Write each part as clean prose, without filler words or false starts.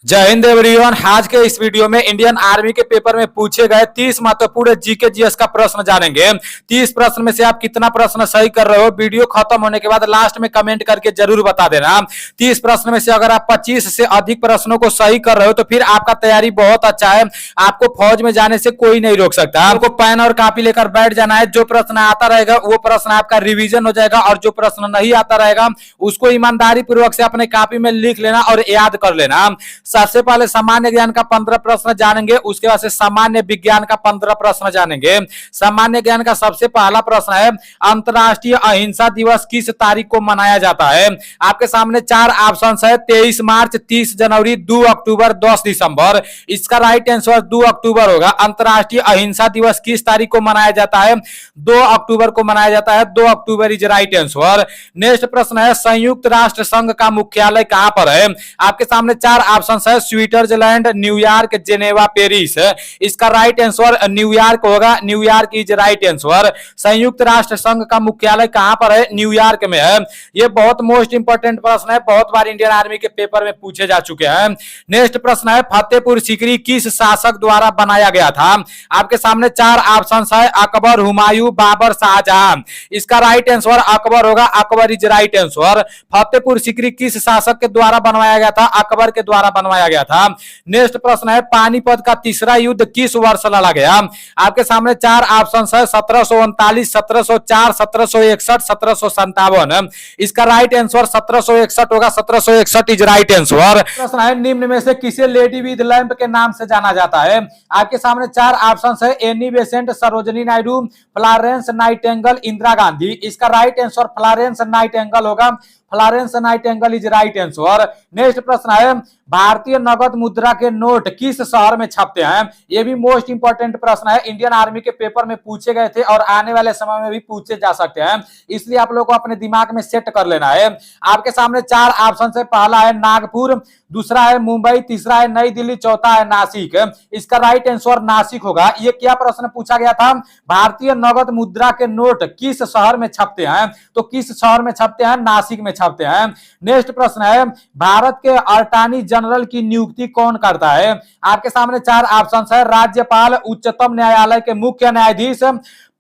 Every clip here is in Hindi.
जय हिंद एवरीवन। आज के इस वीडियो में इंडियन आर्मी के पेपर में पूछे गए 30 महत्वपूर्ण जीके जीएस का प्रश्न जानेंगे। 30 प्रश्न में से आप कितना प्रश्न सही कर रहे हो, वीडियो खत्म होने के बाद लास्ट में कमेंट करके जरूर बता देना। 30 प्रश्न में से अगर आप 25 से अधिक प्रश्नों को सही कर रहे हो तो फिर आपका तैयारी बहुत अच्छा है, आपको फौज में जाने से कोई नहीं रोक सकता। आपको पेन और कॉपी लेकर बैठ जाना है, जो प्रश्न आता रहेगा वो प्रश्न आपका रिविजन हो जाएगा और जो प्रश्न नहीं आता रहेगा उसको ईमानदारी पूर्वक से अपने कॉपी में लिख लेना और याद कर लेना। सबसे पहले सामान्य ज्ञान का 15 प्रश्न जानेंगे, उसके बाद से सामान्य विज्ञान का 15 प्रश्न जानेंगे। सामान्य ज्ञान का सबसे पहला प्रश्न है, अंतरराष्ट्रीय अहिंसा दिवस किस तारीख को मनाया जाता है? आपके सामने 4 ऑप्शन है, 23 मार्च, 30 जनवरी, 2 अक्टूबर, 10 दिसंबर। इसका राइट आंसर 2 अक्टूबर होगा। अंतरराष्ट्रीय अहिंसा दिवस किस तारीख को मनाया जाता है? 2 अक्टूबर को मनाया जाता है। 2 October is right answer. Next प्रश्न है, संयुक्त राष्ट्र संघ का मुख्यालय कहां पर है? आपके सामने 4 ऑप्शन है, स्विट्जरलैंड, न्यूयॉर्क, जेनेवा, पेरिस। इसका राइट आंसर न्यूयॉर्क होगा। New York is right answer. संयुक्त राष्ट्र संघ का मुख्यालय कहां पर है? न्यूयॉर्क में है। यह बहुत मोस्ट इंपोर्टेंट प्रश्न है, बहुत बार इंडियन आर्मी के पेपर में पूछे जा चुके हैं। नेक्स्ट प्रश्न है, फतेहपुर सीकरी किस शासक द्वारा बनाया गया था? आपके सामने 4 ऑप्शन है, अकबर, हुमायूं, बाबर, शाहजहां। इसका राइट आंसर अकबर होगा। Akbar is right answer. Fatehpur Sikri किस शासक के द्वारा बनवाया गया था? अकबर के द्वारा बनवाया गया था। नेक्स्ट प्रश्न है, पानीपत का तीसरा युद्ध किस वर्ष लड़ा गया? आपके सामने 4 ऑप्शन है, 1739, 1704, 1761, 1757। इसका राइट आंसर 1761 होगा। 1761 इज राइट आंसर। प्रश्न है, निम्न में से किसे लेडी विद लैंप के नाम से जाना जाता है? आपके सामने 4 ऑप्शन है, Annie Besant, Sarojini Naidu, Florence Nightingale, Indira Gandhi. इसका राइट आंसर फ्लोरेंस नाइटिंगेल होगा। Florence Nightingale is right answer. Next प्रश्न है, भारतीय नगद मुद्रा के नोट किस शहर में छपते हैं? यह भी मोस्ट इंपोर्टेंट प्रश्न है, इंडियन आर्मी के पेपर में पूछे गए थे और आने वाले समय में भी पूछे जा सकते हैं, इसलिए आप लोगों को अपने दिमाग में सेट कर लेना है। आपके सामने 4 ऑप्शन है, पहला है नागपुर, दूसरा है मुंबई, तीसरा है नई दिल्ली, चौथा है नासिक। इसका राइट आंसर नासिक होगा। यह क्या प्रश्न पूछा गया था? भारतीय नगद मुद्रा के नोट किस शहर में छपते हैं? तो किस शहर में छपते हैं? नासिक में छपते हैं। नेक्स्ट प्रश्न है, भारत के अटॉर्नी जनरल की नियुक्ति कौन करता है? आपके सामने 4 ऑप्शन है, राज्यपाल, उच्चतम न्यायालय के मुख्य न्यायाधीश,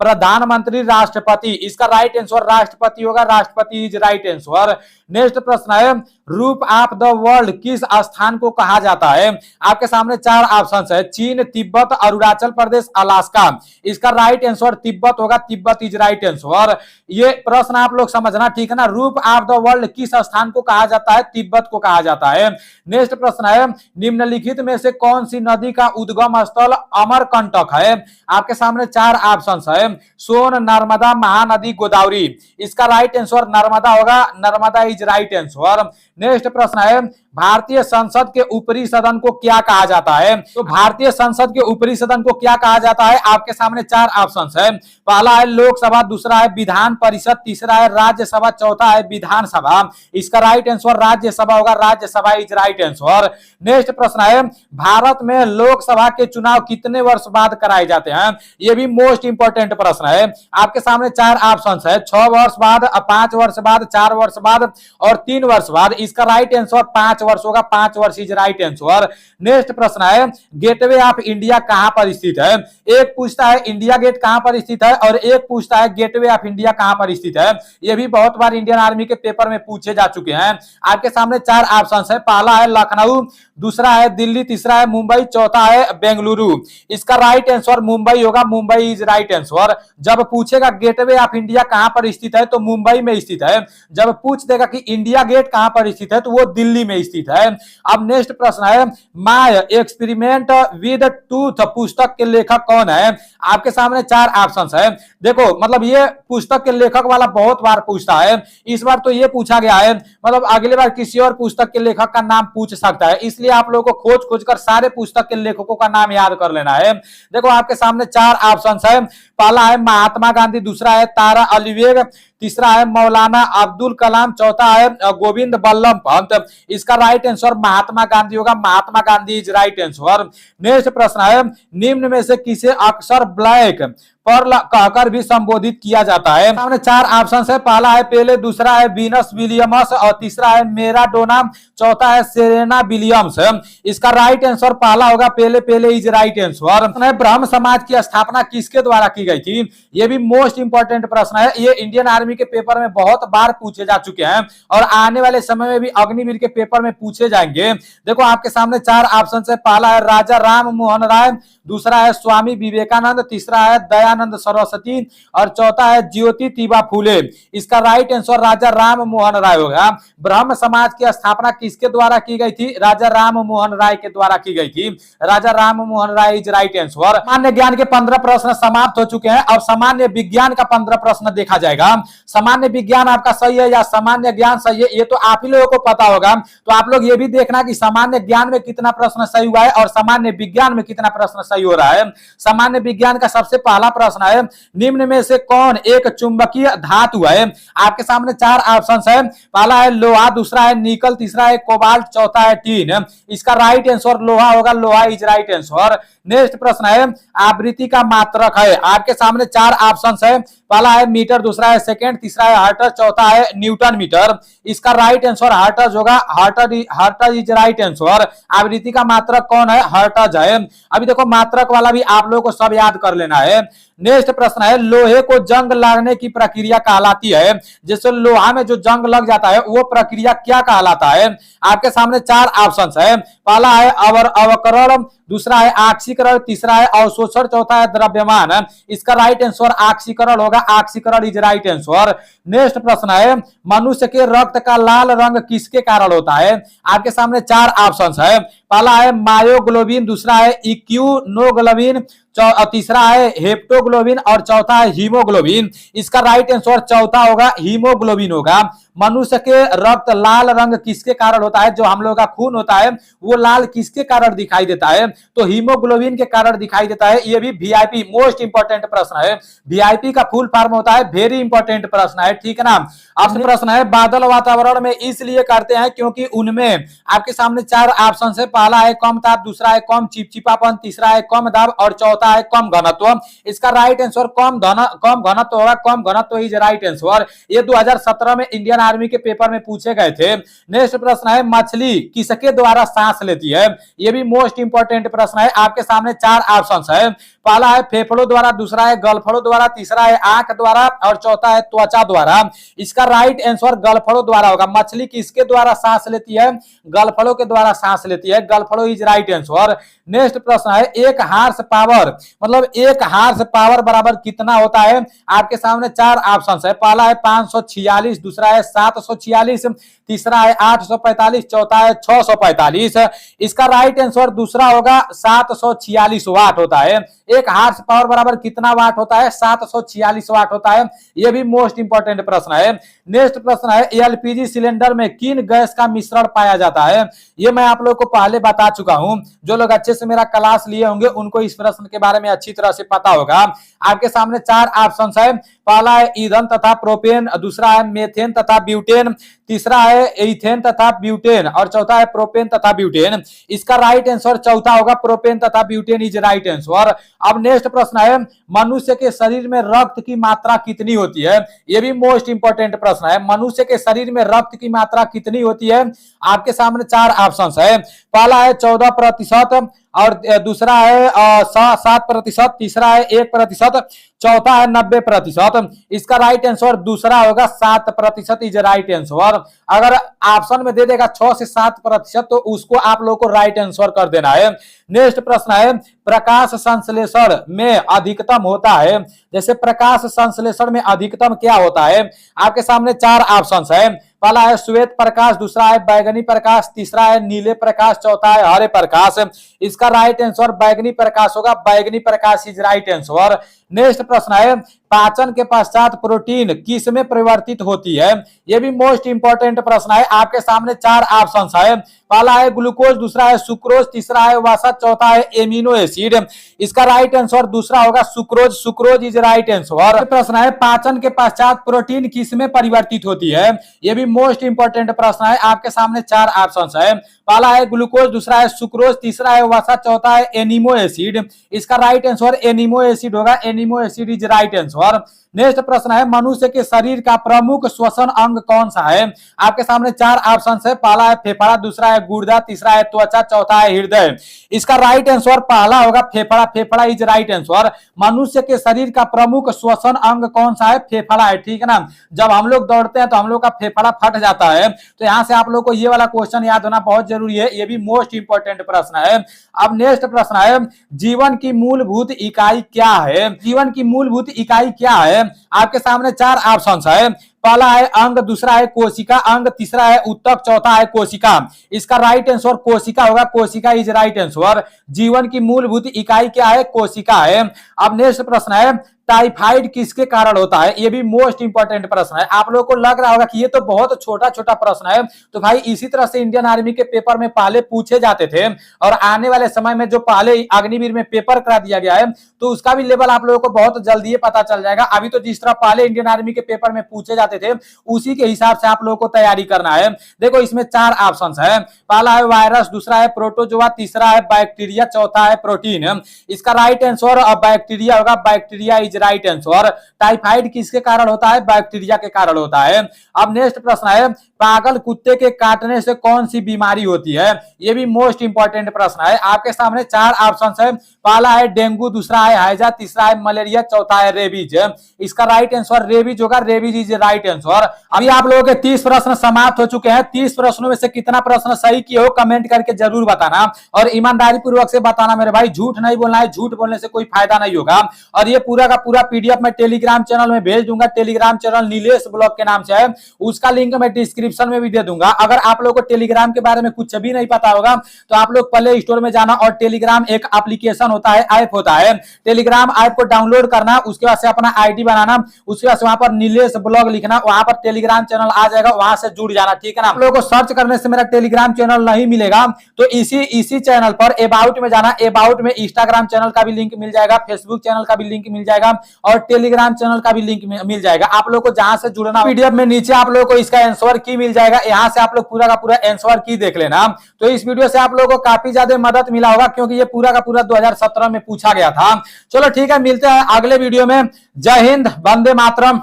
प्रधानमंत्री, राष्ट्रपति। इसका राइट आंसर राष्ट्रपति होगा। राष्ट्रपति इज राइट आंसर। नेक्स्ट प्रश्न है, रूप ऑफ द वर्ल्ड किस स्थान को कहा जाता है? आपके सामने 4 ऑप्शन है, चीन, तिब्बत, अरुणाचल प्रदेश, अलास्का। इसका राइट आंसर तिब्बत होगा। Tibet is right answer. ये प्रश्न आप लोग समझना, ठीक है ना। रूप ऑफ द वर्ल्ड किस स्थान को कहा जाता है? तिब्बत को कहा जाता है। नेक्स्ट प्रश्न है, निम्नलिखित में से कौन सी नदी का उद्गम स्थल अमरकंटक है? आपके सामने 4 ऑप्शन है, सोन, नर्मदा, महानदी, गोदावरी। इसका राइट आंसर नर्मदा होगा। Narmada is right answer. Next प्रश्न है, भारतीय संसद के ऊपरी सदन को क्या कहा जाता है? तो भारतीय संसद के ऊपरी सदन को क्या कहा जाता है? आपके सामने 4 ऑप्शन है, पहला है लोकसभा, दूसरा है विधान परिषद, तीसरा है राज्यसभा, चौथा है विधानसभा। इसका राइट आंसर राज्यसभा होगा। Rajya Sabha is right answer. Next प्रश्न है, भारत में लोकसभा के चुनाव कितने वर्ष बाद कराए जाते हैं? यह भी मोस्ट इंपोर्टेंट प्रश्न है। आपके सामने 4 ऑप्शन है, 6 वर्ष बाद, 5 वर्ष बाद, 4 वर्ष बाद और 3 वर्ष बाद। इसका राइट आंसर 5 वर्ष होगा। 5 वर्ष इज राइट आंसर। नेक्स्ट प्रश्न है, गेटवे ऑफ इंडिया कहां पर स्थित है? एक पूछता है इंडिया गेट कहां पर स्थित है और एक पूछता है गेटवे ऑफ इंडिया कहां पर स्थित है। यह भी बहुत बार इंडियन आर्मी के पेपर में पूछे जा चुके हैं। आपके सामने 4 ऑप्शन है, पहला है लखनऊ, दूसरा है दिल्ली, तीसरा है मुंबई, चौथा है बेंगलुरु। इसका राइट आंसर मुंबई होगा। Mumbai is right answer. जब पूछेगा गेटवे ऑफ इंडिया कहां पर स्थित है तो मुंबई में स्थित है। जब पूछ देगा कि इंडिया गेट कहां पर स्थित है तो वो दिल्ली में स्थित है। अब नेक्स्ट प्रश्न है, माय एक्सपेरिमेंट विद टूथ पुस्तक के लेखक कौन है? आपके सामने 4 ऑप्शन है। देखो, मतलब ये पुस्तक के लेखक वाला बहुत बार पूछता है, इस बार तो ये पूछा गया है, मतलब अगली बार किसी और पुस्तक के लेखक का नाम पूछ सकता है, इसलिए आप लोगों को खोज खोज कर सारे पुस्तक के लेखकों का नाम याद कर लेना है। देखो, आपके सामने 4 ऑप्शन है, पहला है महात्मा गांधी, दूसरा है तारा अलीवेग, तीसरा है मौलाना अब्दुल कलाम, चौथा है गोविंद बल्लभ पंत। इसका राइट आंसर महात्मा गांधी होगा। Mahatma Gandhi is right answer. Next प्रश्न है, निम्न में से किसे अक्सर ब्लैक पर्ल कहकर भी संबोधित किया जाता है। सामने चार ऑप्शन है, पहला है पेले, दूसरा है वीनस विलियम्स और तीसरा है मैराडोना, चौथा है सेरेना विलियम्स। इसका राइट आंसर पहला होगा पेले, पेले इज राइट आंसर। ब्रह्म समाज की स्थापना किसके द्वारा की गई थी? ये भी मोस्ट इंपॉर्टेंट प्रश्न है, ये इंडियन आर्मी के पेपर में बहुत बार पूछे जा चुके हैं और आने वाले समय में भी अग्निवीर के पेपर में पूछे जाएंगे। देखो आपके सामने चार ऑप्शन है, पहला है राजा राम मोहन राय, दूसरा है स्वामी विवेकानंद, तीसरा है दयानंद सरस्वती और चौथा है ज्योतिबा फूले। इसका राइट आंसर राजा राम मोहन राय होगा। ब्रह्म समाज की स्थापना किसके द्वारा की गई थी? राजा राम मोहन राय के द्वारा की गई थी। राजा Ram Mohan Roy is right answer. सामान्य ज्ञान के 15 प्रश्न समाप्त हो चुके हैं। अब सामान्य विज्ञान का 15 प्रश्न देखा जाएगा। सामान्य विज्ञान आपका सही है या सामान्य ज्ञान सही है, ये तो आप ही लोगों को पता होगा। तो आप लोग ये भी देखना कि सामान्य ज्ञान में कितना प्रश्न सही हुआ है और सामान्य विज्ञान में कितना प्रश्न सही हो रहा है। सामान्य विज्ञान का सबसे पहला प्रश्न है, निम्न में से कौन एक चुंबकीय धातु है? आपके सामने चार ऑप्शन है, पहला है लोहा, दूसरा है निकल, तीसरा है कोबाल्ट, चौथा है टीन। इसका राइट आंसर लोहा होगा, लोहा इज राइट आंसर। नेक्स्ट प्रश्न है, आवृत्ति का मात्रक है। आपके सामने चार ऑप्शन है, पहला है मीटर, दूसरा है सेकंड, तीसरा है हर्ट्ज, चौथा है न्यूटन मीटर। इसका राइट आंसर हर्ट्ज होगा, हर्ट्ज इज राइट आंसर। आवृत्ति का मात्रक कौन है? हर्ट्ज है। अभी देखो मात्रक वाला भी आप लोगों को सब याद कर लेना है। नेक्स्ट प्रश्न है, लोहे को जंग लगने की प्रक्रिया कहलाती है। जैसे लोहा में जो जंग लग जाता है वो प्रक्रिया क्या कहलाता है? आपके सामने चार ऑप्शन है, पहला है अवकरण, दूसरा है आक्सीकरण, तीसरा है अवशोषण, चौथा है द्रव्यमान। इसका राइट आंसर आक्सीकरण होगा, आक्सीकरण इज राइट आंसर। नेक्स्ट प्रश्न है, मनुष्य के रक्त का लाल रंग किसके कारण होता है? आपके सामने चार ऑप्शन है, पहला है मायोग्लोबिन, दूसरा है इक्यूनोग्लोबिन, तीसरा है हेप्टोग्लोबिन और चौथा है हीमोग्लोबिन। इसका राइट आंसर चौथा होगा, हीमोग्लोबिन होगा। मनुष्य के रक्त लाल रंग किसके कारण होता है? जो हम लोग का खून होता है वो लाल किसके कारण दिखाई देता है? तो हीमोग्लोबिन के कारण दिखाई देता है। ये भी वीआईपी मोस्ट इंपॉर्टेंट प्रश्न है। वीआईपी का फुल फॉर्म होता है वेरी इंपॉर्टेंट प्रश्न है, ठीक है ना। अब प्रश्न है, बादल वातावरण में इसलिए करते हैं क्योंकि उनमें आपके सामने चार ऑप्शन है, पहला है कम ताप, दूसरा है कम चिपचिपापन, तीसरा है कम दाब और चौथा है कम घनत्व। इसका राइट आंसर कम घनत्व होगा, कम घनत्व इज राइट आंसर। ये 2017 में इंडियन आर्मी के पेपर में पूछे गए थे। नेक्स्ट प्रश्न है, मछली किसके द्वारा सांस लेती है? ये भी मोस्ट इंपॉर्टेंट प्रश्न है। आपके सामने चार ऑप्शन है, पहला है फेफड़ों द्वारा, दूसरा है गलफड़ों द्वारा, तीसरा है आंख द्वारा और चौथा है त्वचा द्वारा। इसका राइट आंसर गलफड़ों द्वारा होगा। मछली किसके द्वारा सांस लेती है? गलफड़ों के द्वारा सांस लेती है, गलफड़ों इज राइट आंसर। नेक्स्ट प्रश्न है, एक हार्स पावर मतलब एक हार्स पावर बराबर कितना होता है? आपके सामने चार ऑप्शन है, पहला है 546, दूसरा है 746, तीसरा है 845, चौथा है 645। इसका राइट आंसर दूसरा होगा, 746 वाट होता है। एक हार्स पावर बराबर कितना वाट होता है? 746 वाट होता है। यह भी मोस्ट इंपॉर्टेंट प्रश्न है। नेक्स्ट प्रश्न है, एलपीजी सिलेंडर में किन गैस का मिश्रण पाया जाता है? यह मैं आप लोग को पहले बता चुका हूं। जो लोग अच्छे से मेरा क्लास लिए होंगे उनको इस प्रश्न के बारे में अच्छी तरह से पता होगा। आपके सामने चार ऑप्शन है, पहला है ईंधन तथा प्रोपेन, दूसरा है मेथेन तथा ब्यूटेन, तीसरा है इथेन तथा ब्यूटेन और चौथा है प्रोपेन तथा ब्यूटेन। इसका राइट आंसर चौथा होगा, प्रोपेन तथा ब्यूटेन इज राइट आंसर। अब नेक्स्ट प्रश्न है, मनुष्य के शरीर में रक्त की मात्रा कितनी होती है? यह भी मोस्ट इंपॉर्टेंट प्रश्न है। मनुष्य के शरीर में रक्त की मात्रा कितनी होती है? आपके सामने चार ऑप्शन है, पहला है 14% और दूसरा है 7%, तीसरा है 1%, चौथा है 90%। इसका राइट आंसर दूसरा होगा, 7% इज राइट आंसर। अगर ऑप्शन में दे देगा 6 से 7% तो उसको आप लोग को राइट आंसर कर देना है। नेक्स्ट प्रश्न है, प्रकाश संश्लेषण में अधिकतम होता है। जैसे प्रकाश संश्लेषण में अधिकतम क्या होता है? आपके सामने चार ऑप्शन है, पहला है श्वेत प्रकाश, दूसरा है बैगनी प्रकाश, तीसरा है नीले प्रकाश, चौथा है हरे प्रकाश। इसका राइट आंसर बैगनी प्रकाश होगा, बैगनी प्रकाश इज राइट आंसर। नेक्स्ट प्रश्न है, पाचन के पश्चात प्रोटीन किस में परिवर्तित होती है? यह भी मोस्ट इंपॉर्टेंट प्रश्न है। आपके सामने चार ऑप्शन है, पहला है ग्लूकोज, दूसरा है सुक्रोज, तीसरा है वसा, चौथा है एमिनो एसिड। इसका राइट आंसर दूसरा होगा sucrose. Sucrose is right answer. प्रश्न है पाचन के पश्चात प्रोटीन किसमें परिवर्तित होती है? यह भी मोस्ट इंपोर्टेंट प्रश्न है। आपके सामने चार ऑप्शन है। पहला है ग्लूकोज, दूसरा है सुक्रोज, तीसरा है वसा, चौथा है एनिमो एसिड। इसका राइट आंसर एनिमो एसिड होगा। Amino acid is right answer. Next प्रश्न है मनुष्य के शरीर का प्रमुख श्वसन अंग कौन सा है? आपके सामने चार ऑप्शन है। पहला है फेफड़ा, दूसरा है गुर्दा, तीसरा है त्वचा, चौथा है हृदय। इसका राइट आंसर पहला होगा फेफड़ा। फेफड़ा इज राइट आंसर। मनुष्य के शरीर का प्रमुख श्वसन अंग कौन सा है? फेफड़ा है, ठीक है ना। जब हम लोग दौड़ते हैं तो हम लोग का फेफड़ा फट जाता है। तो यहां से आप लोग को ये वाला क्वेश्चन याद होना बहुत जरूरी है। ये भी मोस्ट इंपोर्टेंट प्रश्न है। अब नेक्स्ट प्रश्न है जीवन की मूलभूत इकाई क्या है? जीवन की मूलभूत इकाई क्या है? आपके सामने चार ऑप्शन है। पहला है अंग, दूसरा है कोशिका अंग, तीसरा है उत्तक, चौथा है कोशिका। इसका राइट आंसर कोशिका होगा। कोशिका इज राइट आंसर। जीवन की मूलभूत इकाई क्या है? कोशिका है। अब नेक्स्ट प्रश्न है टाइफाइड किसके कारण होता है? ये भी मोस्ट इंपोर्टेंट प्रश्न है। आप लोगों को लग रहा होगा कि ये तो बहुत छोटा छोटा प्रश्न है, तो भाई इसी तरह से इंडियन आर्मी के पेपर में पहले पूछे जाते थे और आने वाले समय में जो पहले अग्निवीर में पेपर करा दिया गया है तो उसका भी लेवल आप लोगों को बहुत जल्दी पता चल जाएगा। अभी तो जिस तरह पहले इंडियन आर्मी के पेपर में पूछे जाते थे उसी के हिसाब से आप लोगों को तैयारी करना है। देखो इसमें चार ऑप्शन है। पहला है वायरस, दूसरा है प्रोटोजोआ, तीसरा है बैक्टीरिया, चौथा है प्रोटीन। इसका राइट आंसर बैक्टीरिया होगा। Bacteria is right answer. Typhoid किसके कारण होता है? बैक्टीरिया के कारण होता है। अब नेक्स्ट प्रश्न है पागल कुत्ते के काटने से कौन सी बीमारी होती है? यह भी मोस्ट इंपोर्टेंट प्रश्न है। आपके सामने चार ऑप्शन है। पहला है डेंगू, दूसरा है हैजा, तीसरा है मलेरिया, चौथा है रेबीज। इसका राइट आंसर रेबीज होगा। Rabies is right answer. अभी आप लोगों के 30 प्रश्न समाप्त हो चुके हैं। 30 प्रश्नों में से कितना प्रश्न सही किए हो कमेंट करके जरूर बताना और ईमानदारी पूर्वक से बताना मेरे भाई। झूठ नहीं बोलना है, झूठ बोलने से कोई फायदा नहीं होगा। और ये पूरा का पूरा पीडीएफ मैं टेलीग्राम चैनल में भेज दूंगा। टेलीग्राम चैनल नीलेश ब्लॉग के नाम से है, उसका लिंक मैं डिस्क्रिप्शन में भी दे दूंगा। अगर आप लोगों को टेलीग्राम के बारे में कुछ भी नहीं पता होगा तो आप लोग प्ले स्टोर में जाना और टेलीग्राम एक एप्लीकेशन होता है, ऐप होता है। टेलीग्राम ऐप को डाउनलोड करना, उसके बाद से अपना आईडी बनाना, उसके बाद से वहां पर नीलेश ब्लॉग लिखना, वहां पर टेलीग्राम चैनल आ जाएगा, वहां से जुड़ जाना, ठीक है ना। आप लोगों को सर्च करने से मेरा टेलीग्राम चैनल नहीं मिलेगा तो इसी चैनल पर अबाउट में जाना। अबाउट में इंस्टाग्राम चैनल का भी लिंक मिल जाएगा, फेसबुक चैनल का भी लिंक मिल जाएगा और टेलीग्राम चैनल का भी लिंक मिल जाएगा। आप लोग को जहां से जुड़ना पीडीएफ में नीचे आप लोगों को इसका आंसर की मिल जाएगा। यहां से आप लोग पूरा का पूरा आंसर की देख लेना। तो इस वीडियो से आप लोगों को काफी ज्यादा मदद मिला होगा क्योंकि ये पूरा का पूरा 2017 में पूछा गया था। चलो ठीक है, मिलते हैं अगले वीडियो में। जय हिंद, वंदे मातरम।